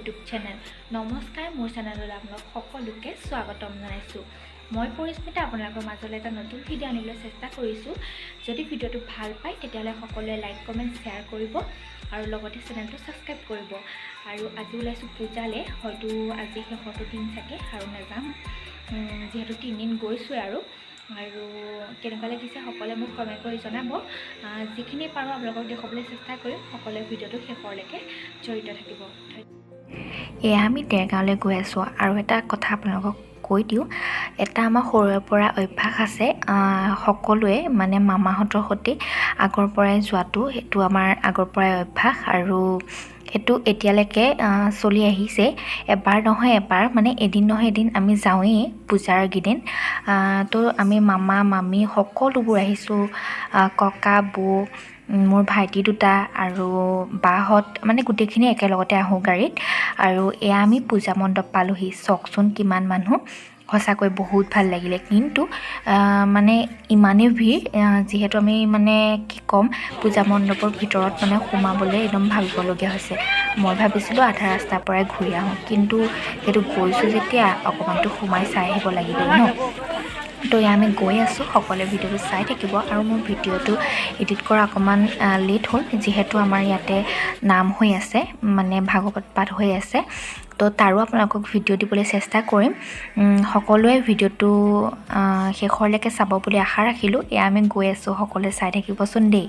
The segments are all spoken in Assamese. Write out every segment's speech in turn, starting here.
YouTube channel. নমস্কাৰ, মোৰ চেনেললৈ আপোনাক সকলোকে স্বাগতম জনাইছোঁ। মই পৰিস্মিতা আপোনালোকৰ মাজলৈ এটা নতুন ভিডিঅ' আনিবলৈ চেষ্টা কৰিছোঁ। যদি ভিডিঅ'টো ভাল পায় তেতিয়াহ'লে সকলোৱে লাইক কমেণ্ট শ্বেয়াৰ কৰিব আৰু লগতে চেনেলটো ছাবস্ক্ৰাইব কৰিব। আৰু আজি ওলাইছোঁ পূজালৈ, হয়তো আজি শেষৰটো দিন চাগে আৰু নাযাম, যিহেতু 3 দিন গৈছোৱে আৰু কেনেকুৱা লাগিছে সকলোৱে মোক কমেণ্ট কৰি জনাব। যিখিনি পাৰোঁ আপোনালোকক দেখুৱাবলৈ চেষ্টা কৰিম। সকলোৱে ভিডিঅ'টো শেষৰলৈকে জড়িত থাকিব। এয়া আমি দেৰগাঁৱলৈ গৈ আছোঁ আৰু এটা কথা আপোনালোকক কৈ দিওঁ, এটা আমাৰ সৰুৰে পৰা অভ্যাস আছে, সকলোৱে মানে মামাহঁতৰ সৈতে আগৰ পৰাই যোৱাটো, সেইটো আমাৰ আগৰ পৰাই অভ্যাস আৰু সেইটো এতিয়ালৈকে চলি আহিছে। এবাৰ নহয় এবাৰ, মানে এদিন নহয় এদিন আমি যাওঁৱেই পূজাৰ কেইদিন। তো আমি মামা মামী সকলোবোৰ আহিছোঁ, ককা বৌ, মোৰ ভাইটি দুটা আৰু বাহঁত, মানে গোটেইখিনি একেলগতে আহোঁ গাড়ীত। আৰু এয়া আমি পূজা মণ্ডপ পালোহি। চাওকচোন কিমান মানুহ, সঁচাকৈ বহুত ভাল লাগিলে। কিন্তু মানে ইমানেই ভিৰ, যিহেতু আমি মানে কি ক'ম, পূজা মণ্ডপৰ ভিতৰত মানে সোমাবলৈ একদম ভাবিবলগীয়া হৈছে। মই ভাবিছিলোঁ আধা ৰাস্তাৰ পৰাই ঘূৰি আহোঁ, কিন্তু সেইটো গৈছোঁ যেতিয়া অকণমানতো সোমাই চাই আহিব লাগিবই ন। তো এয়া আমি গৈ আছোঁ, সকলোৱে ভিডিঅ'টো চাই থাকিব। আৰু মোৰ ভিডিঅ'টো এডিট কৰা অকণমান লেট হ'ল, যিহেতু আমাৰ ইয়াতে নাম হৈ আছে, মানে ভাগৱত পাঠ হৈ আছে। তো তাৰো আপোনালোকক ভিডিঅ' দিবলৈ চেষ্টা কৰিম। সকলোৱে ভিডিঅ'টো শেষৰলৈকে চাব বুলি আশা ৰাখিলোঁ। এয়া আমি গৈ আছোঁ, সকলোৱে চাই থাকিবচোন দেই।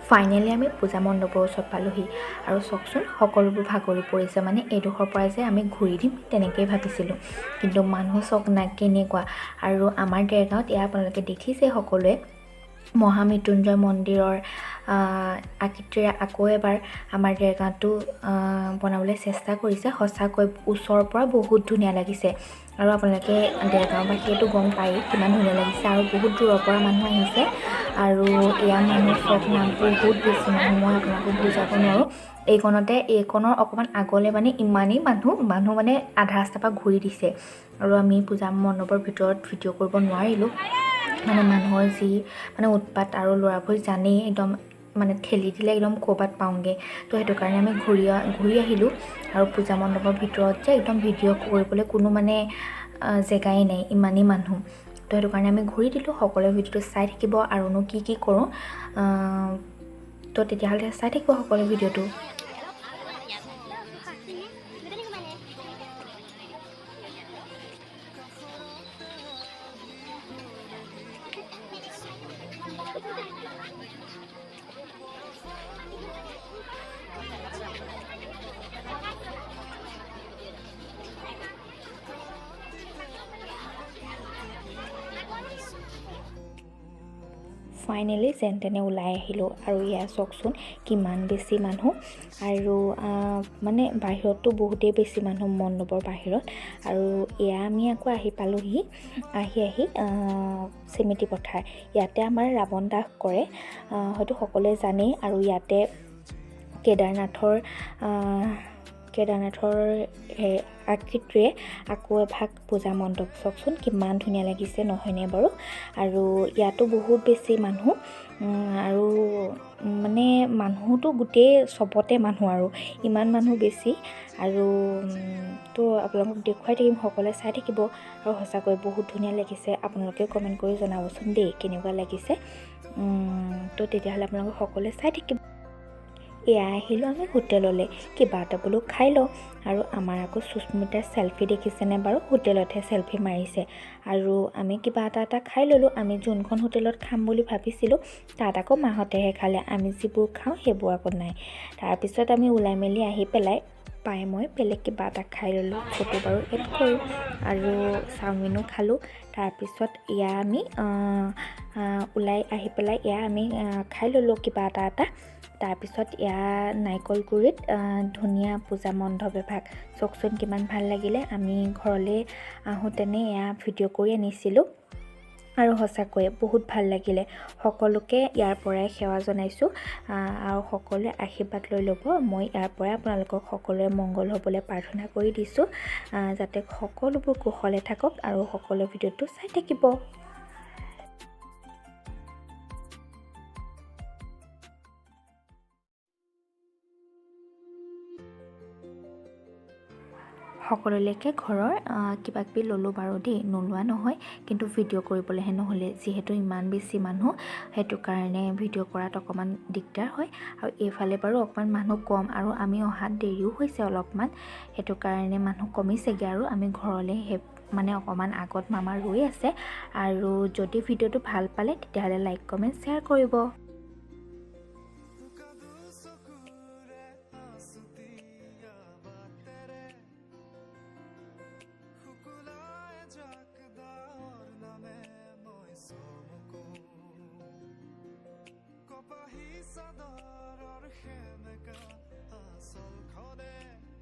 ফাইনেলি আমি পূজা মণ্ডপৰ ওচৰত পালোহি আৰু চাওকচোন সকলোবোৰ ভাগৰি পৰিছে। মানে এইডোখৰ পৰাই যে আমি ঘূৰি দিম তেনেকেই ভাবিছিলোঁ, কিন্তু মানুহ চাওক না কেনেকুৱা। আৰু আমাৰ দেৰগাঁৱত এয়া আপোনালোকে দেখিছে সকলোৱে, মহামৃত্যুঞ্জয় মন্দিৰৰ আকৃতিৰে আকৌ এবাৰ আমাৰ দেৰগাঁৱটো বনাবলৈ চেষ্টা কৰিছে। সঁচাকৈ ওচৰৰ পৰা বহুত ধুনীয়া লাগিছে। আৰু আপোনালোকে দেৰগাঁওবাসীয়েতো গম পায়েই কিমান ধুনীয়া লাগিছে। আৰু বহুত দূৰৰ পৰা মানুহ আহিছে আৰু এয়া মানুহ চব নাম বহুত বেছি মানুহ, মই আপোনালোকক বুজাব নোৱাৰোঁ। এইকণৰ অকণমান আগলৈ মানে ইমানেই মানুহ মানে আধা ৰাস্তাৰ পৰা ঘূৰি দিছে। আৰু আমি পূজা মণ্ডপৰ ভিতৰত ভিডিঅ' কৰিব নোৱাৰিলোঁ, মানে মানুহৰ যি মানে উৎপাত, আৰু ল'ৰাবোৰ জানেই একদম মানে ঠেলি দিলে একদম ক'ৰবাত পাওঁগৈ। তো সেইটো কাৰণে আমি ঘূৰি আহিলোঁ। আৰু পূজা মণ্ডপৰ ভিতৰত যে একদম ভিডিঅ' কৰিবলৈ কোনো মানে জেগাই নাই, ইমানেই মানুহ। তো সেইটো কাৰণে আমি ঘূৰি দিলোঁ। সকলোৱে ভিডিঅ'টো চাই থাকিব আৰুনো কি কৰোঁ। তো তেতিয়াহ'লে চাই থাকিব সকলোৱে ভিডিঅ'টো। ফাইনেলি যেন তেনে ওলাই আহিলোঁ। আৰু ইয়াৰ চাওকচোন কিমান বেছি মানুহ, আৰু মানে বাহিৰততো বহুতেই বেছি মানুহ মণ্ডপৰ বাহিৰত। আৰু এয়া আমি আকৌ আহি পালোহি, আহি চেমেটি পথাৰ। ইয়াতে আমাৰ ৰাৱণ দাস কৰে, হয়তো সকলোৱে জানেই। আৰু ইয়াতে কেদাৰনাথৰ আকৃতিৰে আকৌ এভাগ পূজা মণ্ডপ। চাওকচোন কিমান ধুনীয়া লাগিছে, নহয়নে বাৰু? আৰু ইয়াতো বহুত বেছি মানুহ, আৰু মানে মানুহটো গোটেই চবতে মানুহ, আৰু ইমান মানুহ বেছি। আৰু তো আপোনালোকক দেখুৱাই থাকিম, সকলোৱে চাই থাকিব। আৰু সঁচাকৈ বহুত ধুনীয়া লাগিছে। আপোনালোকেও কমেণ্ট কৰি জনাবচোন দেই কেনেকুৱা লাগিছে। তো তেতিয়াহ'লে আপোনালোকে সকলোৱে চাই থাকিব। এয়া আহিলোঁ আমি হোটেললৈ, কিবা এটা বোলো খাই লওঁ। আৰু আমাৰ আকৌ সুস্মিতাৰ চেলফি দেখিছেনে বাৰু? হোটেলতহে চেলফি মাৰিছে। আৰু আমি কিবা এটা খাই ল'লোঁ। আমি যোনখন হোটেলত খাম বুলি ভাবিছিলোঁ তাত আকৌ মাহঁতেহে খালে, আমি যিবোৰ খাওঁ সেইবোৰ আকৌ নাই। তাৰপিছত আমি ওলাই মেলি আহি পেলাই মই বেলেগ কিবা এটা খাই ল'লোঁ, ফটো বাৰু এড কৰোঁ। আৰু চাওমিনো খালোঁ। তাৰপিছত এয়া আমি ওলাই আহি পেলাই এয়া আমি খাই ল'লোঁ কিবা এটা। তাৰপিছত এয়া নাৰিকল গুড়িত ধুনীয়া পূজা মণ্ডপ এভাগ চাওকচোন কিমান ভাল লাগিলে আমি ঘৰলৈ আহোঁতেনে এয়া ভিডিঅ' কৰি আনিছিলোঁ আৰু সঁচাকৈয়ে বহুত ভাল লাগিলে সকলোকে ইয়াৰ পৰাই সেৱা জনাইছোঁ আৰু সকলোৱে আশীৰ্বাদ লৈ ল'ব মই ইয়াৰ পৰাই আপোনালোকক সকলোৰে মংগল হ'বলৈ প্ৰাৰ্থনা কৰি দিছোঁ যাতে সকলোবোৰ কুশলে থাকক আৰু সকলো ভিডিঅ'টো চাই থাকিব সকলোলৈকে ঘৰৰ কিবা কিবি ল'লোঁ বাৰু দেই নোলোৱা নহয় কিন্তু ভিডিঅ' কৰিবলৈহে নহ'লে যিহেতু ইমান বেছি মানুহ সেইটো কাৰণে ভিডিঅ' কৰাত অকণমান দিগদাৰ হয় আৰু এইফালে বাৰু অকণমান মানুহ কম আৰু আমি অহাত দেৰিও হৈছে অলপমান সেইটো কাৰণে মানুহ কমিছেগৈ আৰু আমি ঘৰলৈ মানে অকণমান আগত মামা ৰৈ আছে আৰু যদি ভিডিঅ'টো ভাল পালে তেতিয়াহ'লে লাইক কমেণ্ট শ্বেয়াৰ কৰিব Sadar or kheme ka asal